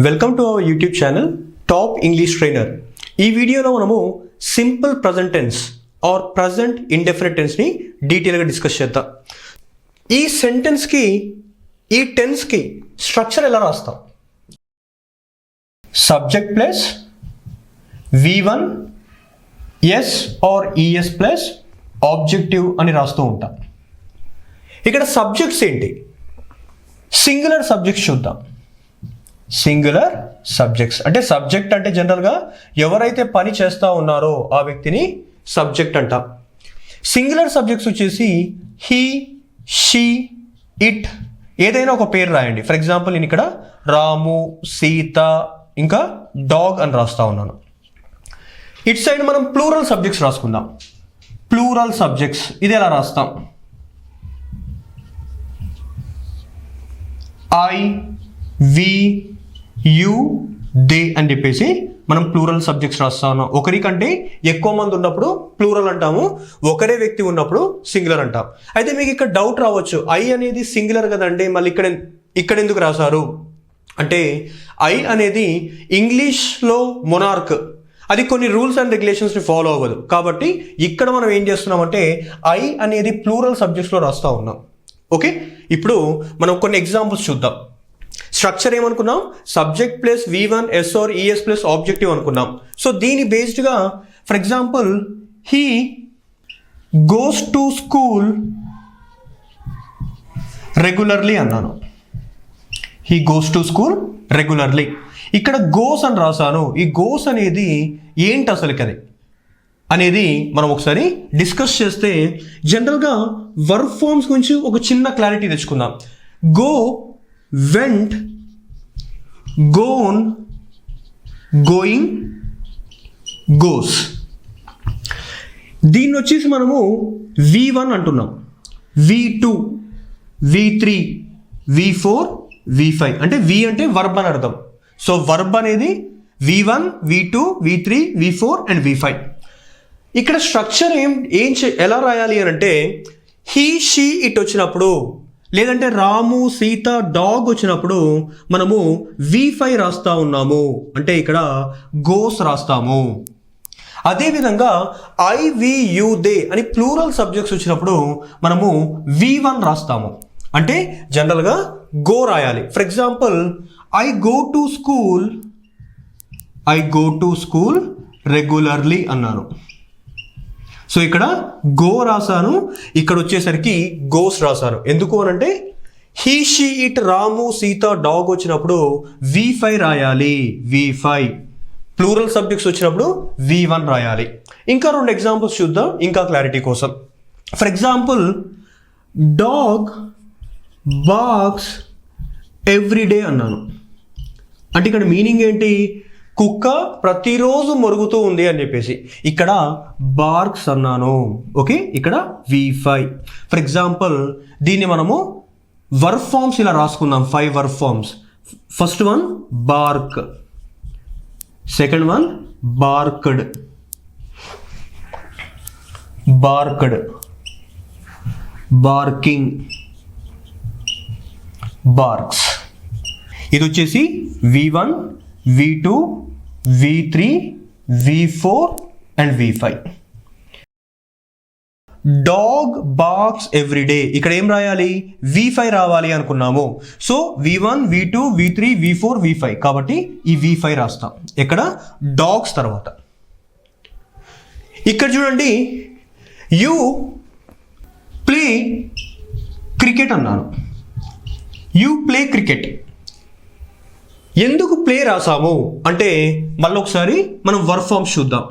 Welcome to our YouTube channel top English trainer. ఈ వీడియోలో మనము simple present tense or present indefinite టెన్స్ని డీటెయిల్గా డిస్కస్ చేద్దాం. ఈ సెంటెన్స్కి ఈ టెన్స్కి స్ట్రక్చర్ ఎలా రాస్తాం? Subject plus V1 yes or ES plus objective అని రాస్తూ ఉంటాం. ఇక్కడ సబ్జెక్ట్స్ ఏంటి? సింగులర్ సబ్జెక్ట్స్ చూద్దాం. సింగులర్ సబ్జెక్ట్స్ అంటే సబ్జెక్ట్ అంటే జనరల్గా ఎవరైతే పని చేస్తూ ఉన్నారో ఆ వ్యక్తిని సబ్జెక్ట్ అంటాం. సింగులర్ సబ్జెక్ట్స్ వచ్చేసి హీ, షీ, ఇట్, ఏదైనా ఒక పేరు రాయండి. ఫర్ ఎగ్జాంపుల్ నేను ఇక్కడ రాము, సీత, ఇంకా డాగ్ అని రాస్తా ఉన్నాను. ఇట్ సైడ్ మనం ప్లూరల్ సబ్జెక్ట్స్ రాసుకుందాం. ప్లూరల్ సబ్జెక్ట్స్ ఇది ఎలా రాస్తాం? ఐ, వి, యు, దే అని చెప్పేసి మనం ప్లూరల్ సబ్జెక్ట్స్ రాస్తా ఉన్నాం. ఒకరికంటే ఎక్కువ మంది ఉన్నప్పుడు ప్లూరల్ అంటాము, ఒకరే వ్యక్తి ఉన్నప్పుడు సింగులర్ అంటాం. అయితే మీకు ఇక్కడ డౌట్ రావచ్చు, ఐ అనేది సింగులర్ కదండి, మళ్ళీ ఇక్కడ ఎందుకు రాశారు అంటే, ఐ అనేది ఇంగ్లీష్లో మొనార్క్, అది కొన్ని రూల్స్ అండ్ రెగ్యులేషన్స్ని ఫాలో అవ్వదు. కాబట్టి ఇక్కడ మనం ఏం చేస్తున్నామంటే ఐ అనేది ప్లూరల్ సబ్జెక్ట్స్లో రాస్తూ ఉన్నాం. ఓకే, ఇప్పుడు మనం కొన్ని ఎగ్జాంపుల్స్ చూద్దాం. స్ట్రక్చర్ ఏమనుకున్నాం? Subject plus V1 yes or ES plus objective అనుకున్నాం. సో దీని బేస్డ్గా for example he goes to school regularly అన్నాను. He goes to school regularly. ఇక్కడ గోస్ అని రాశాను. ఈ గోస్ అనేది ఏంటి అసలుకి అది అనేది మనం ఒకసారి డిస్కస్ చేస్తే జనరల్గా వర్బ్ ఫార్మ్స్ గురించి ఒక చిన్న క్లారిటీ తెచ్చుకుందాం. Go, went, gone, going, goes. దీన్ని వచ్చేసి మనము V1 అంటున్నాం, V2, V3, V4, V5. అంటే V అంటే వర్బ్ అని అర్థం. సో వర్బ్ అనేది V1, V2, V3, V4 and V5. ఇక్కడ స్ట్రక్చర్ ఎలా రాయాలి అని అంటే హీ, షీ, ఇట్ వచ్చినప్పుడు, లేదంటే రాము, సీత, డాగ్ వచ్చినప్పుడు మనము V5 రాస్తా ఉన్నాము, అంటే ఇక్కడ గోస్ రాస్తాము. అదేవిధంగా ఐ, వి, యు, దే అని ప్లూరల్ సబ్జెక్ట్స్ వచ్చినప్పుడు మనము V1 రాస్తాము, అంటే జనరల్గా గో రాయాలి. For example I go to school regularly అన్నాను. సో ఇక్కడ గో రాశాను, ఇక్కడ వచ్చేసరికి గోస్ రాశాను. ఎందుకు అనంటే he, she, it, Ramu, Sita, dog వచ్చినప్పుడు V5 రాయాలి. V5 ప్లూరల్ సబ్జెక్ట్స్ వచ్చినప్పుడు V1 రాయాలి. ఇంకా రెండు ఎగ్జాంపుల్స్ చూద్దాం ఇంకా క్లారిటీ కోసం. For example dog barks everyday అన్నాను. అంటే ఇక్కడ మీనింగ్ ఏంటి? కుక్క ప్రతిరోజు మొరుగుతూ ఉంది అని చెప్పేసి. ఇక్కడ బార్క్స్ అన్నాను. ఓకే, ఇక్కడ V5. ఫర్ ఎగ్జాంపుల్ దీన్ని మనము వర్బ్ ఫార్మ్స్ ఇలా రాసుకుందాం. 5 verb forms. First one bark, second one barked, barked, barking, barks. ఇది వచ్చేసి V1, V2, V3, V4 and V5. Dog barks everyday, ఇక్కడ ఏం రాయాలి? V5 రావాలి అనుకున్నాము. So V1, V2, V3, V4, V5 కాబట్టి ఈ V5 రాస్తాం ఎక్కడ? డాగ్స్ తర్వాత. ఇక్కడ చూడండి, యు ప్లే క్రికెట్ అన్నాను. You play cricket. ఎందుకు ప్లే రాసాము అంటే మళ్ళీ ఒకసారి మనం వర్బ్ ఫార్మ్స్ చూద్దాం.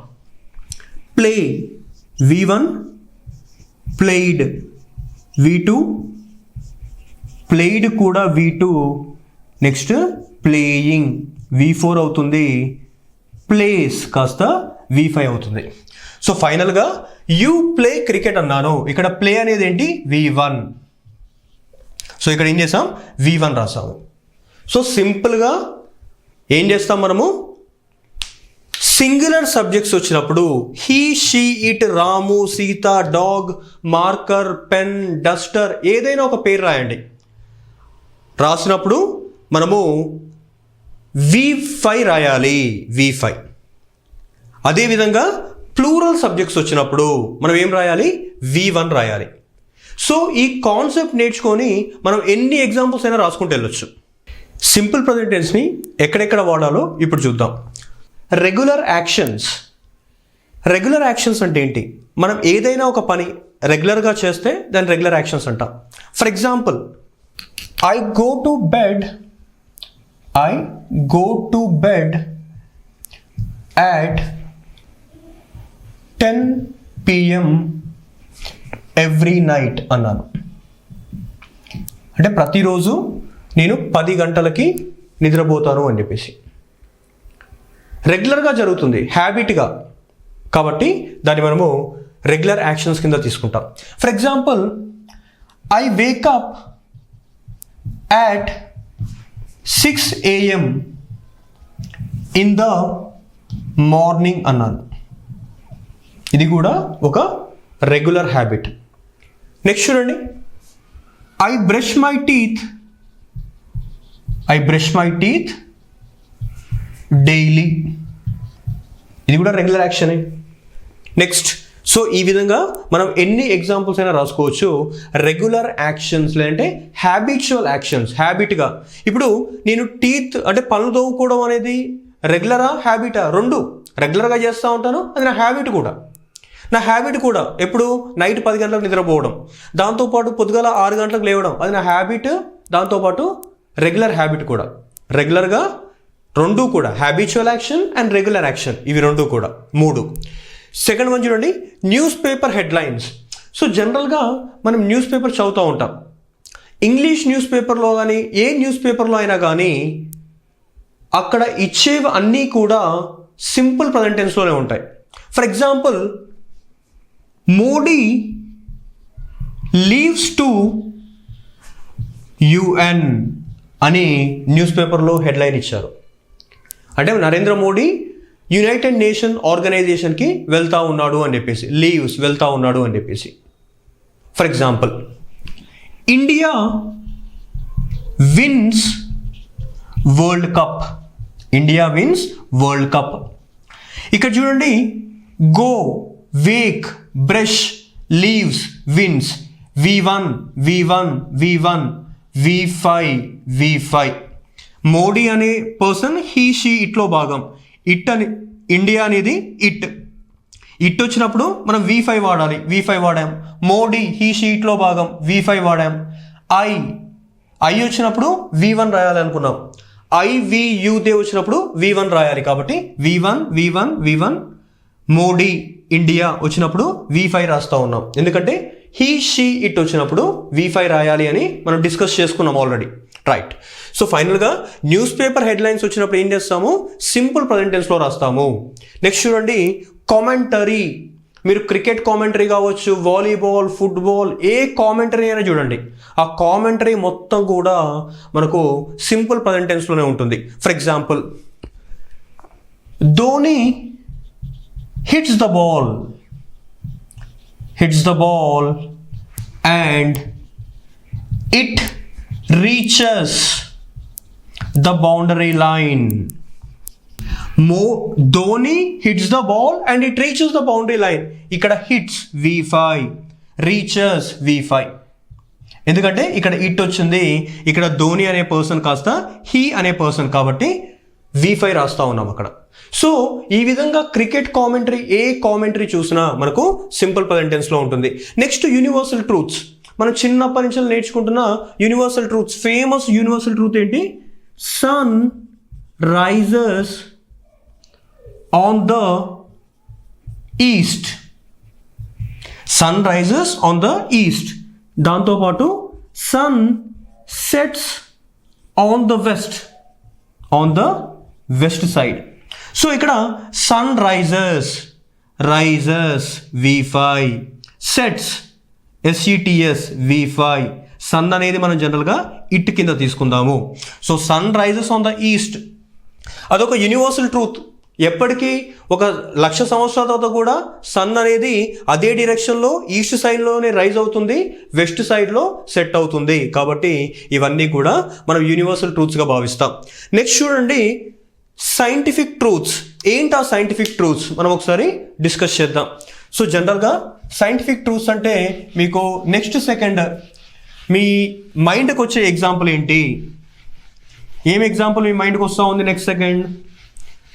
Play V1, played V2, played కూడా V2, నెక్స్ట్ ప్లేయింగ్ V4 అవుతుంది, ప్లేస్ కాస్త V5 అవుతుంది. సో ఫైనల్గా యూ ప్లే క్రికెట్ అన్నాను. ఇక్కడ ప్లే అనేది ఏంటి? V1. సో ఇక్కడ ఏం చేసాం? V1 రాసాము. సో సింపుల్గా ఏం చేస్తాం మనము? సింగులర్ సబ్జెక్ట్స్ వచ్చినప్పుడు he, she, it, Ramu, Sita, dog, marker, pen, Duster ఏదైనా ఒక పేరు రాయండి. రాసినప్పుడు మనము V1 V2 V3 V4 V5 కాబట్టి ఈ V5 రాస్తాం ఎక్కడ? డాగ్స్ తర్వాత. ఇక్కడ చూడండి, యు ప్లే క్రికెట్ అన్నాను. ఇక్కడ ప్లే అనేది ఏంటి? V1. సో ఫైనల్గా ఏం చేస్తాం మనము? సింగులర్ సబ్జెక్ట్స్ వచ్చినప్పుడు he, she, it, Ramu, Sita, dog, marker, pen, Duster ఏదైనా ఒక పేరు రాయండి. రాసినప్పుడు V5 రాయాలి, V5. అదేవిధంగా ప్లూరల్ సబ్జెక్ట్స్ వచ్చినప్పుడు మనం ఏం రాయాలి, V1 రాయాలి. సో ఈ కాన్సెప్ట్ నేర్చుకొని మనం ఎన్ని ఎగ్జాంపుల్స్ అయినా రాసుకుంటూ వెళ్ళొచ్చు. సింపుల్ ప్రెజెంట్ టెన్స్ని ఎక్కడెక్కడ వాడాలో ఇప్పుడు చూద్దాం. Regular actions. రెగ్యులర్ యాక్షన్స్ అంటే ఏంటి? మనం ఏదైనా ఒక పని రెగ్యులర్గా చేస్తే దాన్ని రెగ్యులర్ యాక్షన్స్ అంటాం. For example, I go to bed at 10 PM every night అన్నాను. అంటే ప్రతిరోజు నేను 10 గంటలకి నిద్రపోతాను అని చెప్పేసి. రెగ్యులర్గా జరుగుతుంది, హ్యాబిట్గా, కాబట్టి దాన్ని మనము రెగ్యులర్ యాక్షన్స్ కింద తీసుకుంటాం. For example, I wake up at 6 AM in the morning అన్నాను. ఇది కూడా ఒక రెగ్యులర్ హ్యాబిట్. నెక్స్ట్ చూడండి, I brush my teeth daily. ఇది కూడా రెగ్యులర్ యాక్షనే. నెక్స్ట్, సో ఈ విధంగా మనం ఎన్ని ఎగ్జాంపుల్స్ అయినా రాసుకోవచ్చు. రెగ్యులర్ యాక్షన్స్ లేదంటే హ్యాబిచువల్ యాక్షన్స్, హ్యాబిట్గా. ఇప్పుడు నేను టీత్ అంటే పళ్ళు తోముకోవడం అనేది రెగ్యులరా హ్యాబిటా? రెండు. రెగ్యులర్గా చేస్తూ ఉంటాను, అది నా హ్యాబిట్ కూడా. నా హ్యాబిట్ కూడా ఎప్పుడు నైట్ 10 గంటలకు నిద్రపోవడం, దాంతోపాటు పొద్దుగాల 6 గంటలకు లేవడం, అది నా హ్యాబిట్. దాంతోపాటు రెగ్యులర్ హ్యాబిట్ కూడా. రెగ్యులర్గా రెండు కూడా, habitual action and regular action, ఇవి రెండు కూడా, మూడు. సెకండ్ వన్ చూడండి, న్యూస్ పేపర్ హెడ్లైన్స్. సో జనరల్గా మనం న్యూస్ పేపర్ చదువుతూ ఉంటాం. ఇంగ్లీష్ న్యూస్ పేపర్లో కానీ ఏ న్యూస్ పేపర్లో అయినా కానీ అక్కడ ఇచ్చేవి అన్నీ కూడా సింపుల్ ప్రెజెంట్ టెన్స్లోనే ఉంటాయి. For example, Modi leaves to UN అని న్యూస్ పేపర్లో హెడ్లైన్ ఇచ్చారు. అంటే నరేంద్ర మోడీ యునైటెడ్ నేషన్ ఆర్గనైజేషన్కి వెళ్తూ ఉన్నాడు అని చెప్పేసి, లీవ్స్ వెళ్తూ ఉన్నాడు అని చెప్పేసి. For example, India wins world cup. India wins world cup. ఇక్కడ చూడండి, go, wake, brush, leaves, wins, V1, V5. Modi అనే పర్సన్ హీ, షీ, ఇట్లో భాగం. ఇట్ అని ఇండియా అనేది ఇట్ వచ్చినప్పుడు మనం V5 వాడాలి, V5 వాడాం. మోడీ హీ, షీ, ఇట్లో భాగం, V5 వాడాం. ఐ వచ్చినప్పుడు V1 రాయాలి అనుకున్నాం. IVUదే వచ్చినప్పుడు V1 రాయాలి, కాబట్టి V1. మోడీ ఇండియా వచ్చినప్పుడు V5 రాస్తూ ఉన్నాం. ఎందుకంటే హీ, షీ, ఇట్ వచ్చినప్పుడు V5 రాయాలి అని మనం డిస్కస్ చేసుకున్నాం ఆల్రెడీ, రైట్. సో ఫైనల్గా న్యూస్ పేపర్ హెడ్లైన్స్ వచ్చినప్పుడు ఏం చేస్తాము, సింపుల్ ప్రెజెంట్ టెన్స్లో రాస్తాము. నెక్స్ట్ చూడండి, కామెంటరీ. మీరు క్రికెట్ కామెంటరీ కావచ్చు, వాలీబాల్, ఫుట్బాల్, ఏ కామెంటరీ అయినా చూడండి, ఆ కామెంటరీ మొత్తం కూడా మనకు సింపుల్ ప్రెజెంట్ టెన్స్లోనే ఉంటుంది. For example, Dhoni hits the ball and it reaches the boundary line. Dhoni hits the ball and it reaches the boundary line. ఇక్కడ hits V5, reaches V5. ఎందుకంటే ఇక్కడ ఇట్ వచ్చింది, ఇక్కడ ధోని అనే పర్సన్ కాస్త హీ అనే పర్సన్, కాబట్టి V5 రాస్తా ఉన్నాం అక్కడ. సో ఈ విధంగా క్రికెట్ కామెంటరీ, ఏ కామెంటరీ చూసినా మనకు సింపుల్ ప్రెజెంట్ టెన్స్లో ఉంటుంది. Next, universal truths. మనం చిన్నప్పటి నుంచి నేర్చుకుంటున్న universal truths. Famous universal truth ఏంటి? Sun rises on the east. Sun rises on the east. దాంతోపాటు sun sets on the west, on the west side. So ఇక్కడ sun rises V5, sets SETS V5. Sun అనేది మనం జనరల్గా it కింద తీసుకుందాము. So sun rises on the east, అదొక universal truth. ఎప్పటికీ 1,00,000 సంవత్సరాల తర్వాత కూడా సన్ అనేది అదే డైరెక్షన్లో ఈస్ట్ సైడ్లోనే రైజ్ అవుతుంది, వెస్ట్ సైడ్లో సెట్ అవుతుంది. కాబట్టి ఇవన్నీ కూడా మనం యూనివర్సల్ ట్రూత్స్గా భావిస్తాం. నెక్స్ట్ చూడండి, సైంటిఫిక్ ట్రూత్స్. ఏంటి ఆ సైంటిఫిక్ ట్రూత్స్ మనం ఒకసారి డిస్కస్ చేద్దాం. సో జనరల్గా సైంటిఫిక్ ట్రూత్స్ అంటే మీకు నెక్స్ట్ సెకండ్ మీ మైండ్కి వచ్చే ఎగ్జాంపుల్ ఏంటి? ఏం ఎగ్జాంపుల్ మీ మైండ్కి వస్తూ ఉంది నెక్స్ట్ సెకండ్?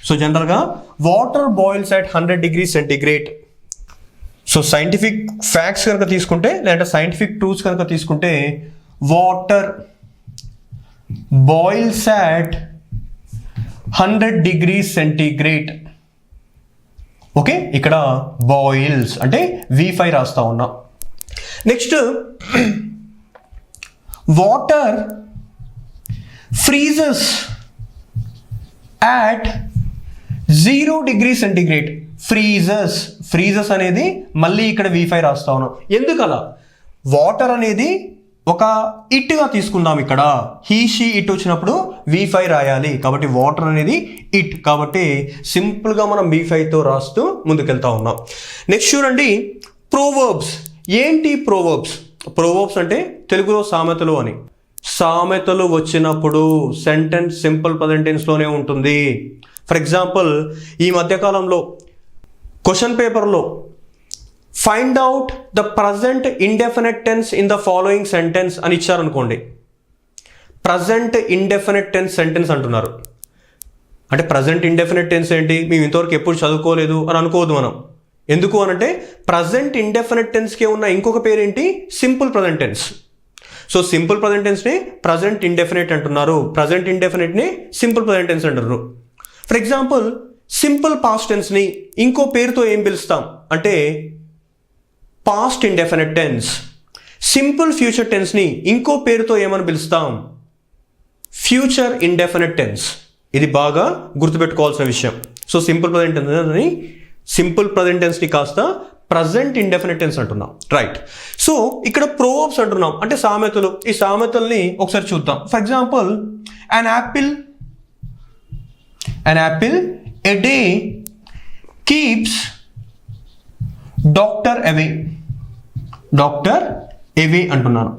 సో జనరల్గా water boils at 100 degrees centigrade. So scientific facts కనుక తీసుకుంటే, లేదంటే సైంటిఫిక్ ట్రూత్స్ కనుక తీసుకుంటే, water boils at 100 degrees centigrade. Okay, ఇక్కడ బాయిల్స్ అంటే V5 రాస్తా ఉన్నా. Next water freezes at 0 degrees centigrade. Freezes అనేది మళ్ళీ ఇక్కడ V5 రాస్తా ఉన్నాం. ఎందుకలా? వాటర్ అనేది ఒక ఇట్గా తీసుకుందాం. ఇక్కడ హీ షీ ఇట్ వచ్చినప్పుడు V5 రాయాలి, కాబట్టి వాటర్ అనేది ఇట్. కాబట్టి సింపుల్గా మనం V5తో రాస్తూ ముందుకెళ్తా ఉన్నాం. నెక్స్ట్ చూడండి, ప్రోవర్బ్స్. ఏంటి ప్రోవర్బ్స్? ప్రోవర్బ్స్ అంటే తెలుగులో సామెతలు అని. సామెతలు వచ్చినప్పుడు సెంటెన్స్ సింపుల్ ప్రజెంట్ టెన్స్లోనే ఉంటుంది. ఫర్ ఎగ్జాంపుల్, ఈ మధ్యకాలంలో క్వశ్చన్ పేపర్లో find out the present indefinite tense in the following sentence అని ఇచ్చారనుకోండి. ప్రజెంట్ ఇండెఫినెట్ టెన్స్ సెంటెన్స్ అంటున్నారు. అంటే ప్రజెంట్ ఇండెఫినెట్ టెన్స్ ఏంటి? మేము ఇంతవరకు ఎప్పుడు చదువుకోలేదు అని అనుకోవద్దు మనం. ఎందుకు అనంటే ప్రజెంట్ ఇండెఫినెట్ టెన్స్కి ఉన్న ఇంకొక పేరేంటి? Simple present tense. So simple present టెన్స్ని ప్రజెంట్ ఇండెఫినెట్ అంటున్నారు, ప్రజెంట్ ఇండెఫినెట్ని సింపుల్ ప్రజెంట్ టెన్స్ అంటారు. ఫర్ ఎగ్జాంపుల్, సింపుల్ పాస్ట్ టెన్స్ని ఇంకో పేరుతో ఏం పిలుస్తాం అంటే past indefinite tense. Simple future టెన్స్ని ఇంకో పేరుతో ఏమని పిలుస్తాం? Future indefinite tense. ఇది బాగా గుర్తుపెట్టుకోవాల్సిన విషయం. సో సింపుల్ ప్రజెంట్ టెన్స్ని కాస్త ప్రజెంట్ ఇండెఫినెట్ టెన్స్ అంటున్నాం. రైట్. సో ఇక్కడ ప్రోవర్బ్స్ అంటున్నాం అంటే సామెతలు. ఈ సామెతల్ని ఒకసారి చూద్దాం. For example, an apple a day keeps doctor away అంటున్నాను.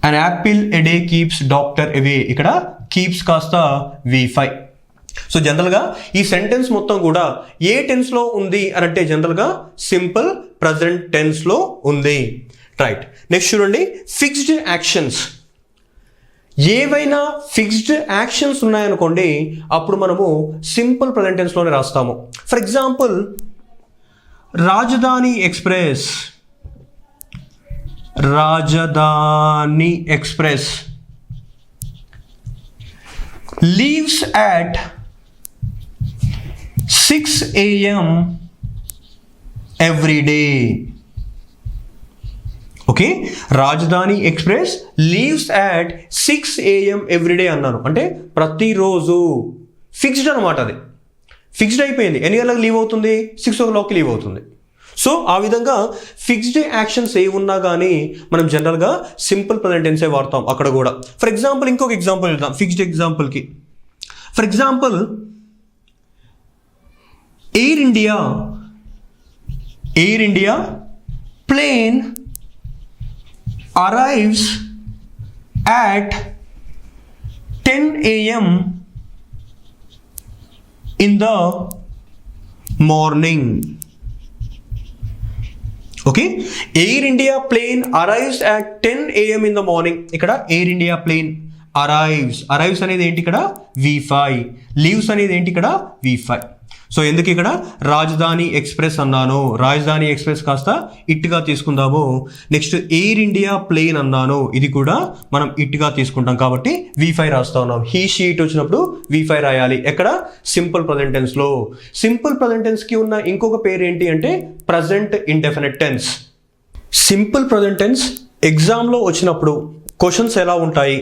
an apple a day keeps doctor away. ఇక్కడ keeps కాస్త V5. సో జనరల్గా ఈ సెంటెన్స్ మొత్తం కూడా ఏ టెన్స్లో ఉంది అని అంటే జనరల్గా సింపుల్ ప్రజెంట్ టెన్స్లో ఉంది. రైట్. నెక్స్ట్ చూడండి, ఫిక్స్డ్ యాక్షన్స్. ఏవైనా ఫిక్స్డ్ యాక్షన్స్ ఉన్నాయనుకోండి, అప్పుడు మనము సింపుల్ ప్రజెంట్ టెన్స్లోనే రాస్తాము. ఫర్ ఎగ్జాంపుల్, రాజధాని express leaves at 6 AM every day. Okay, రాజధాని express leaves at 6 AM every day అన్నాను. అంటే ప్రతిరోజు ఫిక్స్డ్ అనమాట. అది ఫిక్స్డ్ అయిపోయింది. ఎన్ని గంటలకు లీవ్ అవుతుంది? 6 o'clockకి లీవ్ అవుతుంది. సో ఆ విధంగా ఫిక్స్డ్ యాక్షన్స్ ఏ ఉన్నా కానీ మనం జనరల్గా సింపుల్ ప్రజెంట్ టెన్సే వాడతాం అక్కడ కూడా. ఫర్ ఎగ్జాంపుల్, ఇంకొక ఎగ్జాంపుల్ వెళ్దాం ఫిక్స్డ్ ఎగ్జాంపుల్కి. For example, Air India plane arrives at 10 AM in the morning. Okay, Air India plane arrives at 10 AM in the morning. ఇక్కడ ఎయిర్ ఇండియా ప్లేన్ అరైవ్స్ అనేది ఏంటి? ఇక్కడ V5. లీవ్స్ అనేది ఏంటి? ఇక్కడ V5. సో ఎందుకు ఇక్కడ రాజధాని ఎక్స్ప్రెస్ అన్నాను? రాజధాని ఎక్స్ప్రెస్ కాస్త ఇట్గా తీసుకుందాము. నెక్స్ట్ ఎయిర్ ఇండియా ప్లేన్ అన్నాను, ఇది కూడా మనం ఇట్గా తీసుకుంటాం కాబట్టి V5 రాస్తా ఉన్నాం. హీ షీట్ వచ్చినప్పుడు V5 రాయాలి. ఎక్కడ? సింపుల్ ప్రజెంట్ టెన్స్లో. సింపుల్ ప్రజెంట్ టెన్స్కి ఉన్న ఇంకొక పేరు ఏంటి అంటే present indefinite tense. Simple present tense ఎగ్జామ్లో వచ్చినప్పుడు క్వశ్చన్స్ ఎలా ఉంటాయి,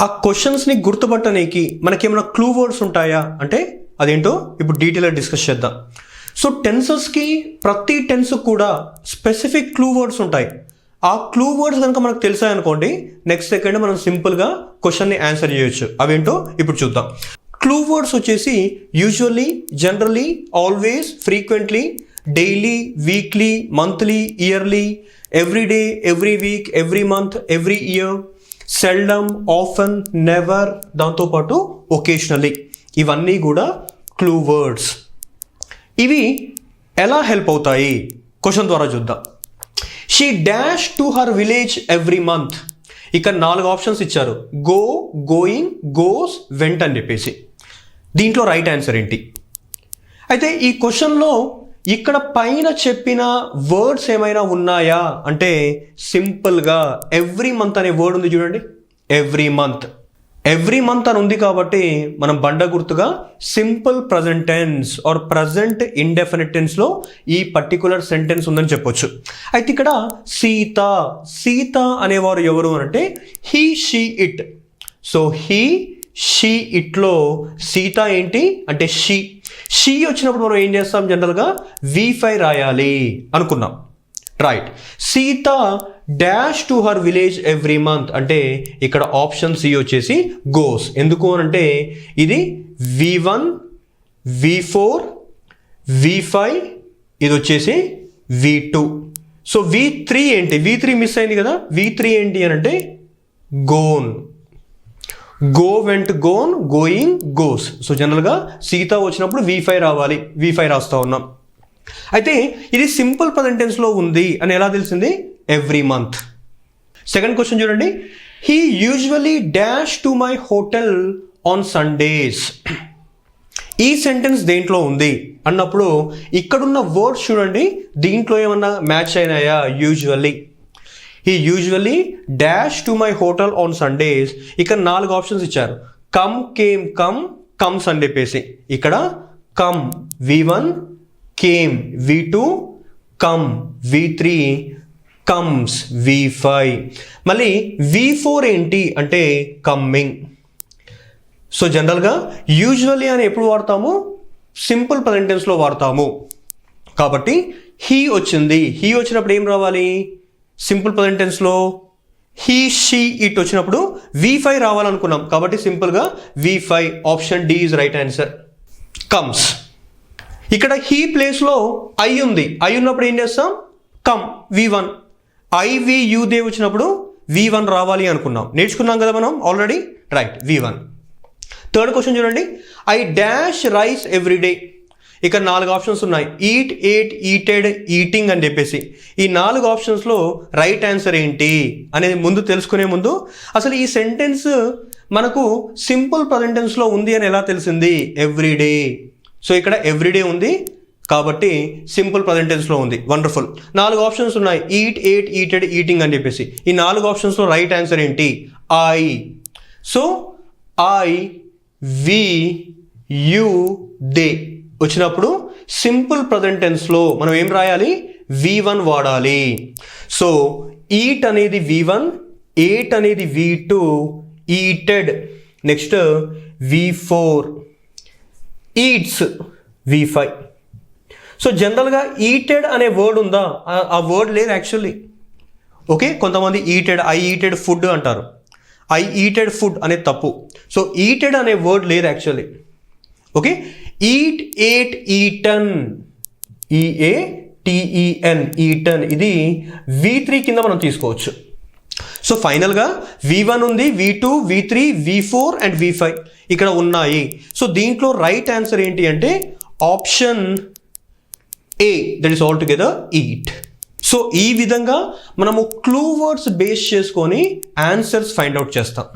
ఆ క్వశ్చన్స్ని గుర్తుపట్టడానికి మనకేమైనా క్లూ వర్డ్స్ ఉంటాయా అంటే అదేంటో ఇప్పుడు డీటెయిల్గా డిస్కస్ చేద్దాం. సో టెన్సెస్కి ప్రతి టెన్స్ కూడా స్పెసిఫిక్ క్లూ వర్డ్స్ ఉంటాయి. ఆ క్లూ వర్డ్స్ కనుక మనకు తెలిసాయనుకోండి, నెక్స్ట్ సెకండ్ మనం సింపుల్గా క్వశ్చన్ని ఆన్సర్ చేయొచ్చు. అవేంటో ఇప్పుడు చూద్దాం. క్లూ వర్డ్స్ వచ్చేసి usually, generally, always, frequently, daily, weekly, monthly, yearly, every day, every week, every month, every year, seldom, often, never, దాంతోపాటు ఒకేషనలీ. ఇవన్నీ కూడా క్లూ వర్డ్స్. ఇవి ఎలా హెల్ప్ అవుతాయి క్వశ్చన్ ద్వారా చూద్దాం. She dash to her village every month. ఇక్కడ 4 options ఇచ్చారు, గో, గోయింగ్, గోస్, వెంట్ అని చెప్పేసి. దీంట్లో రైట్ ఆన్సర్ ఏంటి? అయితే ఈ క్వశ్చన్లో ఇక్కడ పైన చెప్పిన వర్డ్స్ ఏమైనా ఉన్నాయా అంటే సింపుల్గా ఎవ్రీ మంత్ అనే వర్డ్ ఉంది చూడండి. ఎవ్రీ మంత్ అని ఉంది కాబట్టి మనం బండ గుర్తుగా simple present tense or present indefinite టెన్స్లో ఈ పర్టికులర్ సెంటెన్స్ ఉందని చెప్పొచ్చు. అయితే ఇక్కడ సీత అనేవారు ఎవరు అంటే he, she, it. So he, she, ఇట్లో సీత ఏంటి అంటే షీ వచ్చినప్పుడు మనం ఏం చేస్తాం, జనరల్గా V5 రాయాలి అనుకున్నాం. Right. Sita dash to her village every month అంటే ఇక్కడ ఆప్షన్ సి వచ్చేసి గోస్. ఎందుకు అంటే ఇది V1, V4, V5, ఇది వచ్చేసి V2. సో V3 ఏంటి? V3 మిస్ అయింది కదా. V3 ఏంటి అని అంటే gone. Go, went, gone, going, goes. So జనరల్గా సీత వచ్చినప్పుడు V5 రావాలి. V5 రాస్తా ఉన్నాం. అయితే ఇది సింపుల్ ప్రజెంట్ టెన్స్లో ఉంది అని ఎలా తెలిసింది? Every month. సెకండ్ క్వశ్చన్ చూడండి. He usually dash to my hotel on Sundays. ఈ సెంటెన్స్ దేంట్లో ఉంది అన్నప్పుడు ఇక్కడున్న వర్డ్స్ చూడండి, దీంట్లో ఏమన్నా మ్యాచ్ అయినాయా? Usually. He usually dash to my hotel on Sundays. ఇక్కడ 4 ఆప్షన్స్ ఇచ్చారు, కమ్, కేమ్, కమ్స్ అని చెప్పేసి. ఇక్కడ come V1, came V2, come V3, comes V5. మళ్ళీ V4 ఏంటి అంటే కమ్మింగ్. సో జనరల్గా యూజువల్లీ అని ఎప్పుడు వాడతాము? సింపుల్ ప్రజెంట్ టెన్స్లో వాడతాము. కాబట్టి హీ వచ్చింది. హీ వచ్చినప్పుడు ఏం రావాలి? సింపుల్ ప్రజెంట్ టెన్స్లో హీ, షీ, ఇట్ వచ్చినప్పుడు V5 రావాలనుకున్నాం. కాబట్టి సింపుల్గా V5, option D is right answer. Comes. ఇక్కడ హీ ప్లేస్లో ఐ ఉంది. ఐ ఉన్నప్పుడు ఏం చేస్తాం? Come V1. I, we, you, they వచ్చినప్పుడు V1 రావాలి అనుకున్నాం. నేర్చుకున్నాం కదా మనం ఆల్రెడీ. Right, V1. థర్డ్ క్వశ్చన్ చూడండి. I dash rice every day. ఇక్కడ 4 ఆప్షన్స్ ఉన్నాయి, ఈట్, ఏట్, ఈటెడ్, ఈటింగ్ అని చెప్పేసి. ఈ 4 ఆప్షన్స్లో రైట్ ఆన్సర్ ఏంటి అనేది ముందు తెలుసుకునే ముందు అసలు ఈ సెంటెన్స్ మనకు సింపుల్ ప్రజెంట్ టెన్స్లో ఉంది అని ఎలా తెలిసింది? Every day. సో ఇక్కడ ఎవ్రీడే ఉంది కాబట్టి సింపుల్ ప్రజెంట్ టెన్స్లో ఉంది. వండర్ఫుల్. 4 ఆప్షన్స్ ఉన్నాయి, ఈట్, ఏట్, ఈటెడ్, ఈటింగ్ అని చెప్పేసి. ఈ 4 ఆప్షన్స్లో రైట్ ఆన్సర్ ఏంటి? I. So I, we, you, they వచ్చినప్పుడు సింపుల్ ప్రజెంట్ టెన్స్లో మనం ఏం రాయాలి? V1 వాడాలి. సో ఈట్ అనేది V1, ఏట్ అనేది V2, ఈటెడ్ next V4, eats V5. So జనరల్గా ఈటెడ్ అనే వర్డ్ ఉందా? ఆ వర్డ్ లేదు యాక్చువల్లీ. ఓకే, కొంతమంది ఈటెడ్, ఐ ఈటెడ్ ఫుడ్ అంటారు. ఐ ఈటెడ్ ఫుడ్ అనేది తప్పు. సో ఈటెడ్ అనే వర్డ్ లేదు actually. Okay, eat, ate, eaten, EATEN, eaten, ఇది V3 కింద మనం తీసుకోవచ్చు. సో ఫైనల్గా V1 ఉంది, V2, V3, V4 and V5 ఇక్కడ ఉన్నాయి. సో దీంట్లో రైట్ ఆన్సర్ ఏంటి అంటే option A, that is all together eat. So ఈ విధంగా మనము క్లూ వర్డ్స్ బేస్ చేసుకొని ఆన్సర్స్ ఫైండ్ అవుట్ చేస్తాం.